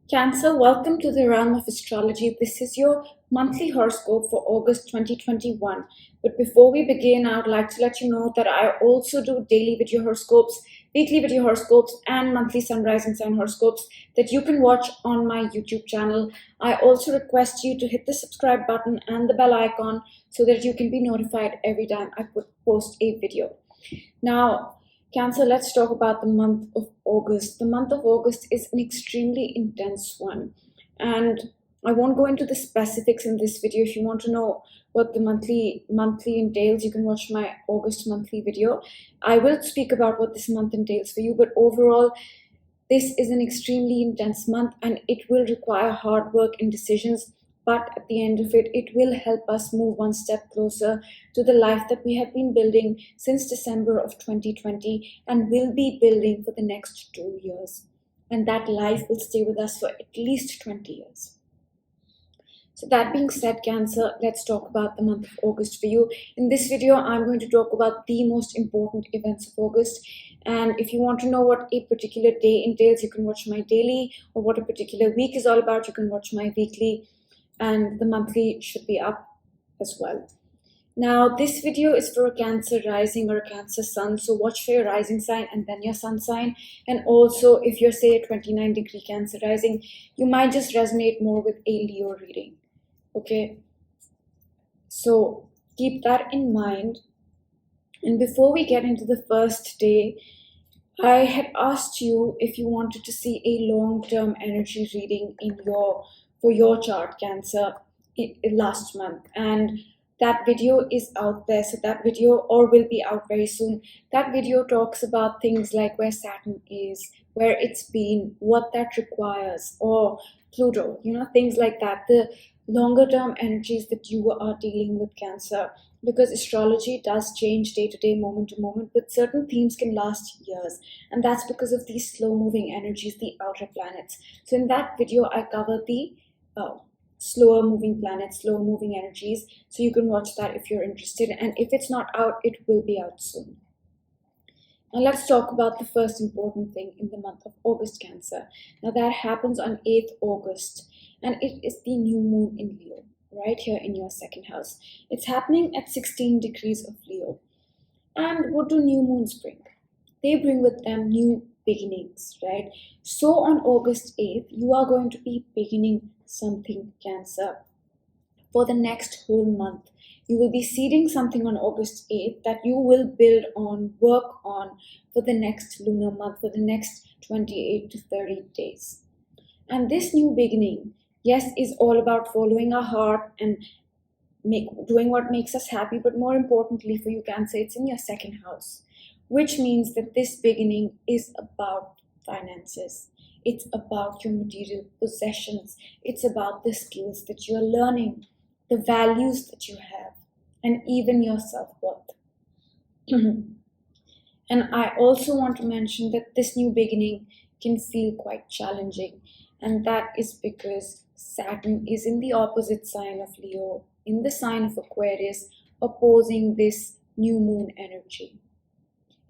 Cancer, welcome to the realm of astrology. This is your monthly horoscope for August 2021. But before we begin, I would like to let you know that I also do daily video horoscopes, weekly video horoscopes, and monthly sun rising sign horoscopes that you can watch on my YouTube channel. I also request you to hit the subscribe button and the bell icon so that you can be notified every time I post a video. Now, Cancer, let's talk about the month of August. The month of August is an extremely intense one, and I won't go into the specifics in this video. If you want to know what the monthly entails, you can watch my August monthly video. I will speak about what this month entails for you, but overall, this is an extremely intense month and it will require hard work and decisions. But at the end of it, it will help us move one step closer to the life that we have been building since December of 2020 and will be building for the next 2 years. And that life will stay with us for at least 20 years. So that being said, Cancer, let's talk about the month of August for you. In this video, I'm going to talk about the most important events of August. And if you want to know what a particular day entails, you can watch my daily, or what a particular week is all about, you can watch my weekly, and the monthly should be up as well. Now, this video is for a Cancer rising or a Cancer sun, so watch for your rising sign and then your sun sign. And also, if you're, say, a 29-degree Cancer rising, you might just resonate more with a Leo reading. Okay, so keep that in mind. And before we get into the first day, I had asked you if you wanted to see a long-term energy reading for your chart, Cancer, last month, and that video is out there. So that video, or will be out very soon, that video talks about things like where Saturn is, where it's been, what that requires, or Pluto, things like that, the longer term energies that you are dealing with, Cancer, because astrology does change day to day, moment to moment, but certain themes can last years, and that's because of these slow moving energies, the outer planets. So in that video, I cover the slower moving planets, slower moving energies, so you can watch that if you're interested, and if it's not out, it will be out soon. Now let's talk about the first important thing in the month of August, Cancer. Now that happens on 8th August, and it is the new moon in Leo, right here in your second house. It's happening at 16 degrees of Leo. And what do new moons bring? They bring with them new beginnings, right? So on August 8th, you are going to be beginning something, Cancer, for the next whole month. You will be seeding something on August 8th that you will build on, work on for the next lunar month, for the next 28 to 30 days. And this new beginning, yes, is all about following our heart and doing what makes us happy, but more importantly for you, Cancer, it's in your second house, which means that this beginning is about finances. It's about your material possessions. It's about the skills that you are learning, the values that you have, and even your self-worth. And I also want to mention that this new beginning can feel quite challenging, and that is because Saturn is in the opposite sign of Leo, in the sign of Aquarius, opposing this new moon energy.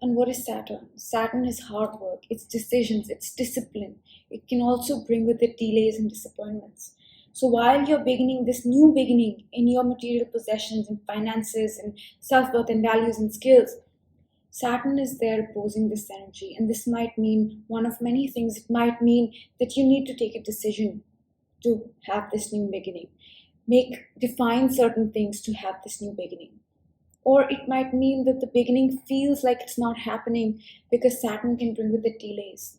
And what is Saturn? Saturn is hard work, it's decisions, it's discipline. It can also bring with it delays and disappointments. So while you're beginning this new beginning in your material possessions and finances and self-worth and values and skills, Saturn is there opposing this energy. And this might mean one of many things. It might mean that you need to take a decision to have this new beginning. Define certain things to have this new beginning. Or it might mean that the beginning feels like it's not happening because Saturn can bring with it delays.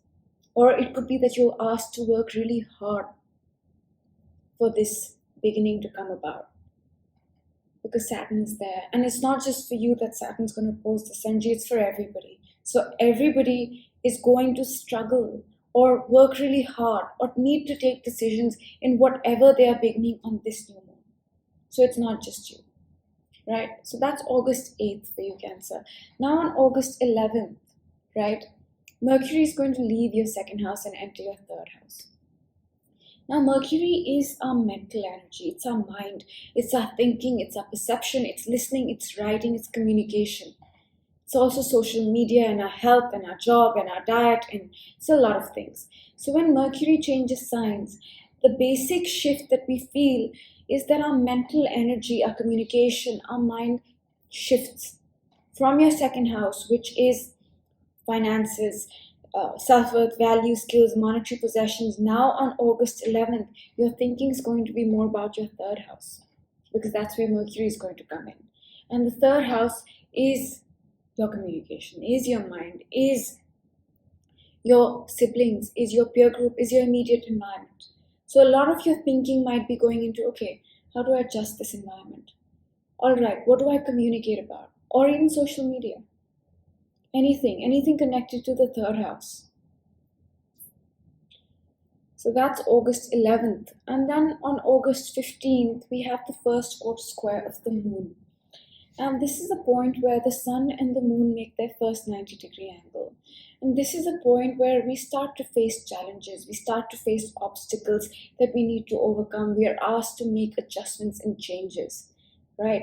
Or it could be that you're asked to work really hard for this beginning to come about, because Saturn is there. And it's not just for you that Saturn's going to oppose this energy, it's for everybody. So everybody is going to struggle or work really hard or need to take decisions in whatever they are beginning on this new moon. So it's not just you, right? So that's August 8th for you, Cancer. Now on August 11th, right, Mercury is going to leave your second house and enter your third house. Now, Mercury is our mental energy, it's our mind, it's our thinking, it's our perception, it's listening, it's writing, it's communication. It's also social media and our health and our job and our diet, and it's a lot of things. So when Mercury changes signs, the basic shift that we feel is that our mental energy, our communication, our mind shifts from your second house, which is finances, self-worth, value, skills, monetary possessions. Now on August 11th, your thinking is going to be more about your third house, because that's where Mercury is going to come in. And the third house is your communication, is your mind, is your siblings, is your peer group, is your immediate environment. So a lot of your thinking might be going into, okay, how do I adjust this environment? All right, what do I communicate about? Or even social media. Anything connected to the third house. So that's August 11th. And then on August 15th, we have the first quarter square of the moon. And this is the point where the sun and the moon make their first 90-degree angle. And this is a point where we start to face challenges. We start to face obstacles that we need to overcome. We are asked to make adjustments and changes, right?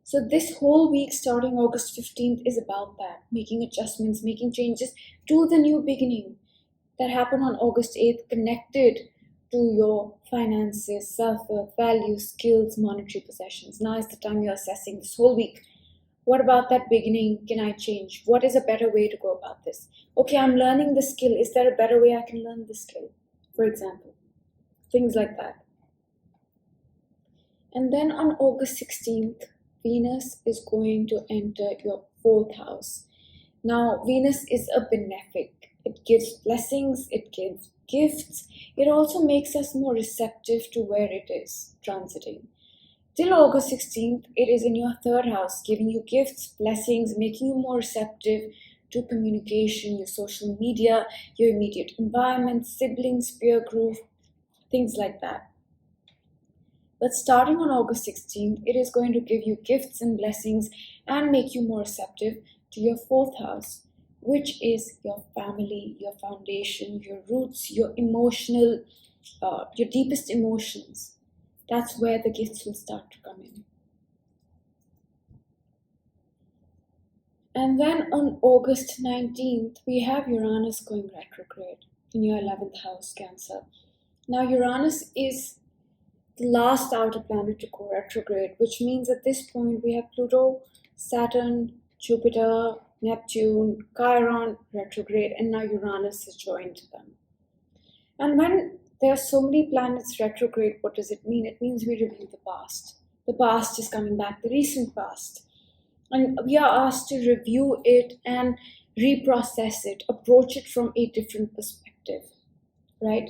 So this whole week starting August 15th is about that, making adjustments, making changes to the new beginning that happened on August 8th, connected to your finances, self-worth, values, skills, monetary possessions. Now is the time you're assessing this whole week. What about that beginning can I change? What is a better way to go about this? Okay, I'm learning the skill. Is there a better way I can learn the skill? For example, things like that. And then on August 16th, Venus is going to enter your fourth house. Now, Venus is a benefic. It gives blessings, it gives gifts. It also makes us more receptive to where it is transiting. Till August 16th, it is in your third house, giving you gifts, blessings, making you more receptive to communication, your social media, your immediate environment, siblings, peer group, things like that. But starting on August 16th, it is going to give you gifts and blessings and make you more receptive to your fourth house, which is your family, your foundation, your roots, your emotional, your deepest emotions. That's where the gifts will start to come in. And then on August 19th, we have Uranus going retrograde in your 11th house, Cancer. Now, Uranus is the last outer planet to go retrograde, which means at this point we have Pluto, Saturn, Jupiter, Neptune, Chiron retrograde, and now Uranus has joined them. And when there are so many planets retrograde, what does it mean? It means we review the past. The past is coming back, the recent past. And we are asked to review it and reprocess it, approach it from a different perspective, right?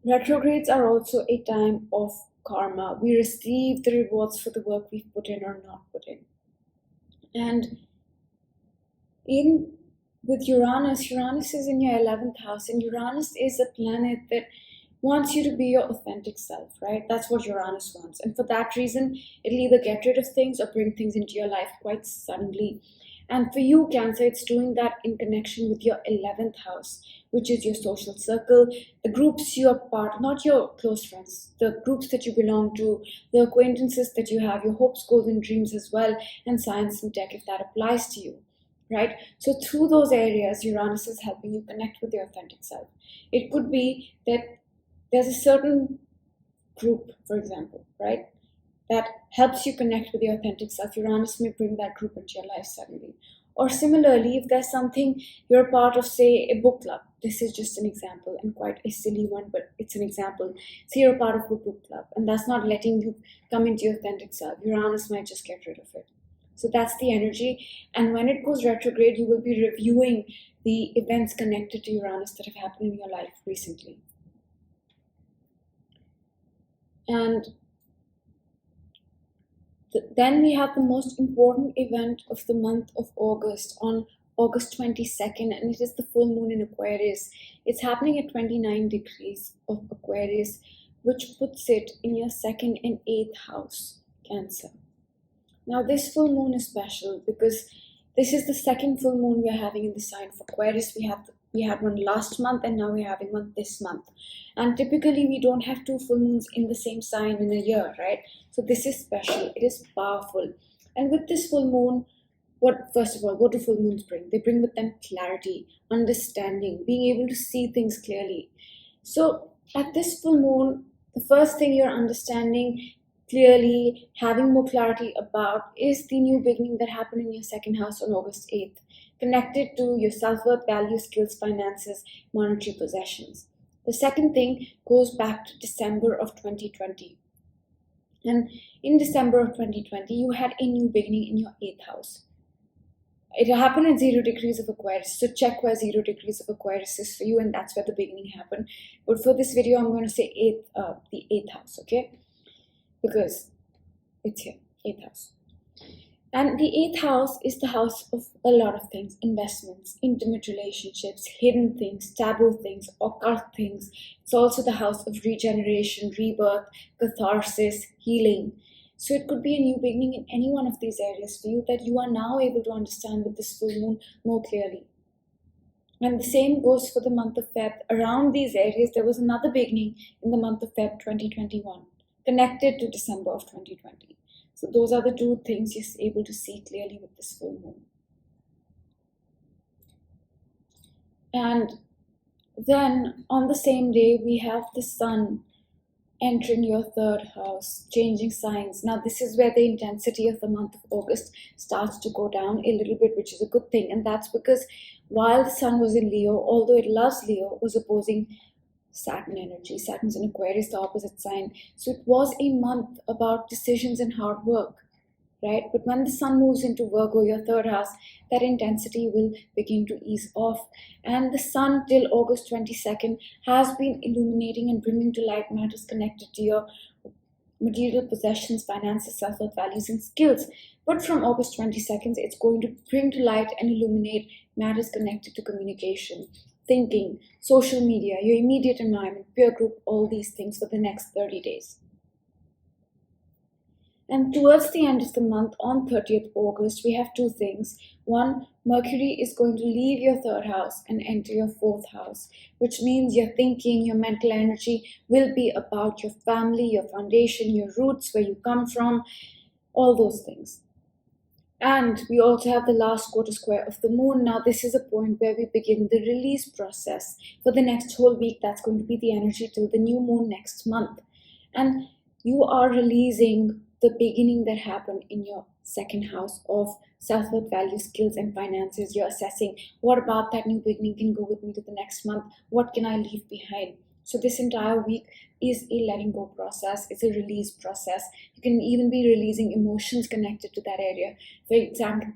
Retrogrades are also a time of karma. We receive the rewards for the work we've put in or not put in. And with Uranus is in your 11th house, and Uranus is a planet that wants you to be your authentic self, right? That's what Uranus wants. And for that reason, it'll either get rid of things or bring things into your life quite suddenly. And for you, Cancer, it's doing that in connection with your 11th house, which is your social circle, the groups you are part, not your close friends, the groups that you belong to, the acquaintances that you have, your hopes, goals, and dreams as well, and science and tech, if that applies to you, right? So through those areas, Uranus is helping you connect with your authentic self. It could be that there's a certain group, for example, right, that helps you connect with your authentic self. Uranus may bring that group into your life suddenly. Or similarly, if there's something you're part of, say, a book club. This is just an example and quite a silly one, but it's an example. Say you're part of a book club and that's not letting you come into your authentic self. Uranus might just get rid of it. So that's the energy. And when it goes retrograde, you will be reviewing the events connected to Uranus that have happened in your life recently. And then we have the most important event of the month of August on August 22nd, and it is the full moon in Aquarius. It's happening at 29 degrees of Aquarius, which puts it in your 2nd and 8th house, Cancer. Now this full moon is special because this is the second full moon we're having in the sign of Aquarius. We had one last month and now we're having one this month. And typically we don't have two full moons in the same sign in a year, right? So this is special, it is powerful. And with this full moon, First of all, what do full moons bring? They bring with them clarity, understanding, being able to see things clearly. So at this full moon, the first thing you're understanding clearly, having more clarity about, is the new beginning that happened in your second house on August 8th, connected to your self-worth, value, skills, finances, monetary possessions. The second thing goes back to December of 2020. And in December of 2020, you had a new beginning in your 8th house. It happened at 0 degrees of Aquarius. So check where 0 degrees of Aquarius is for you, and that's where the beginning happened. But for this video, I'm going to say the 8th house, okay? Because it's here, 8th house. And the 8th house is the house of a lot of things: investments, intimate relationships, hidden things, taboo things, occult things. It's also the house of regeneration, rebirth, catharsis, healing. So it could be a new beginning in any one of these areas for you that you are now able to understand with this full moon more clearly. And the same goes for the month of Feb. Around these areas, there was another beginning in the month of Feb 2021, connected to December of 2020. So those are the two things you're able to see clearly with this full moon. And then on the same day, we have the sun entering your 3rd house, changing signs. Now, this is where the intensity of the month of August starts to go down a little bit, which is a good thing. And that's because while the sun was in Leo, although it loves Leo, was opposing Saturn energy. Saturn's in Aquarius, the opposite sign. So it was a month about decisions and hard work, right? But when the sun moves into Virgo, your 3rd house, that intensity will begin to ease off. And the sun till August 22nd has been illuminating and bringing to light matters connected to your material possessions, finances, self-worth, values, and skills. But from August 22nd, it's going to bring to light and illuminate matters connected to communication, thinking, social media, your immediate environment, peer group, all these things for the next 30 days. And towards the end of the month, on 30th August, we have two things. One, Mercury is going to leave your 3rd house and enter your 4th house, which means your thinking, your mental energy will be about your family, your foundation, your roots, where you come from, all those things. And we also have the last quarter square of the moon. Now, this is a point where we begin the release process. For the next whole week, that's going to be the energy till the new moon next month. And you are releasing the beginning that happened in your 2nd house of self-worth, value, skills, and finances. You're assessing, what about that new beginning can go with me to the next month? What can I leave behind? So this entire week is a letting go process. It's a release process. You can even be releasing emotions connected to that area. For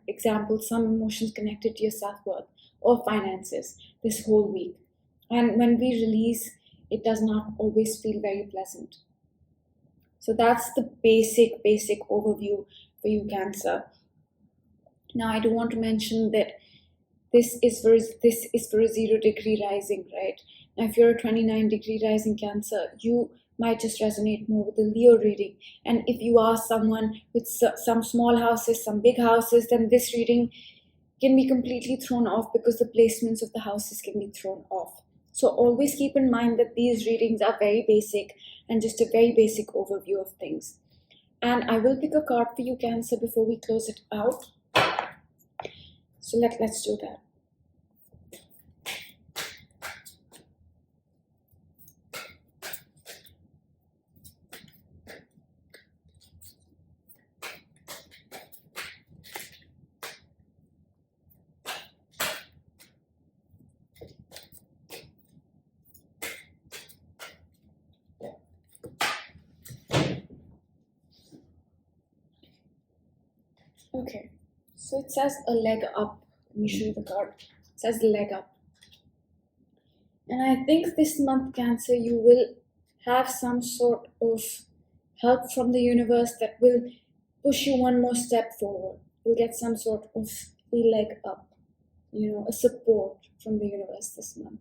example, some emotions connected to your self-worth or finances this whole week. And when we release, it does not always feel very pleasant. So that's the basic overview for you, Cancer. Now, I do want to mention that this is for a 0 degree rising, right? Now, if you're a 29 degree rising Cancer, you might just resonate more with the Leo reading. And if you are someone with some small houses, some big houses, then this reading can be completely thrown off because the placements of the houses can be thrown off. So always keep in mind that these readings are very basic and just a very basic overview of things. And I will pick a card for you, Cancer, before we close it out. So let's do that. Okay, so it says a leg up. Let me show you the card. It says the leg up. And I think this month, Cancer, you will have some sort of help from the universe that will push you one more step forward. You'll get some sort of a leg up, a support from the universe this month.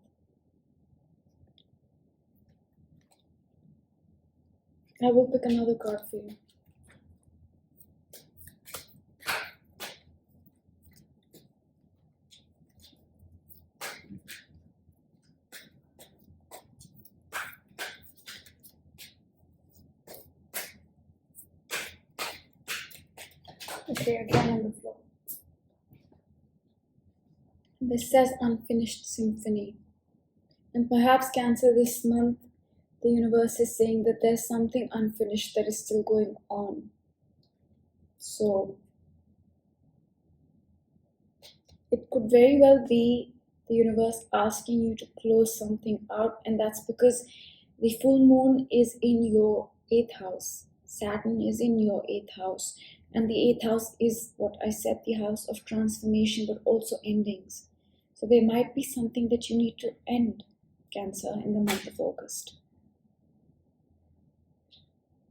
I will pick another card for you. Okay, again on the floor. This says unfinished symphony. And perhaps Cancer, this month, the universe is saying that there's something unfinished that is still going on. So it could very well be the universe asking you to close something out, and that's because the full moon is in your 8th house. Saturn is in your 8th house, and the 8th house is what I said, the house of transformation, but also endings. So there might be something that you need to end, Cancer, in the month of August.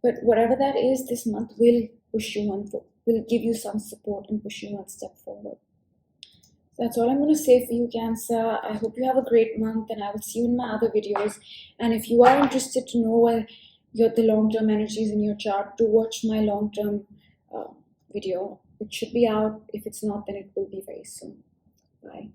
But whatever that is, this month will push you on, will give you some support and push you one step forward. That's all I'm going to say for you, Cancer. I hope you have a great month, and I will see you in my other videos. And if you are interested to know where the long-term energies in your chart, do watch my long-term video. It should be out. If it's not, then it will be very soon. Bye.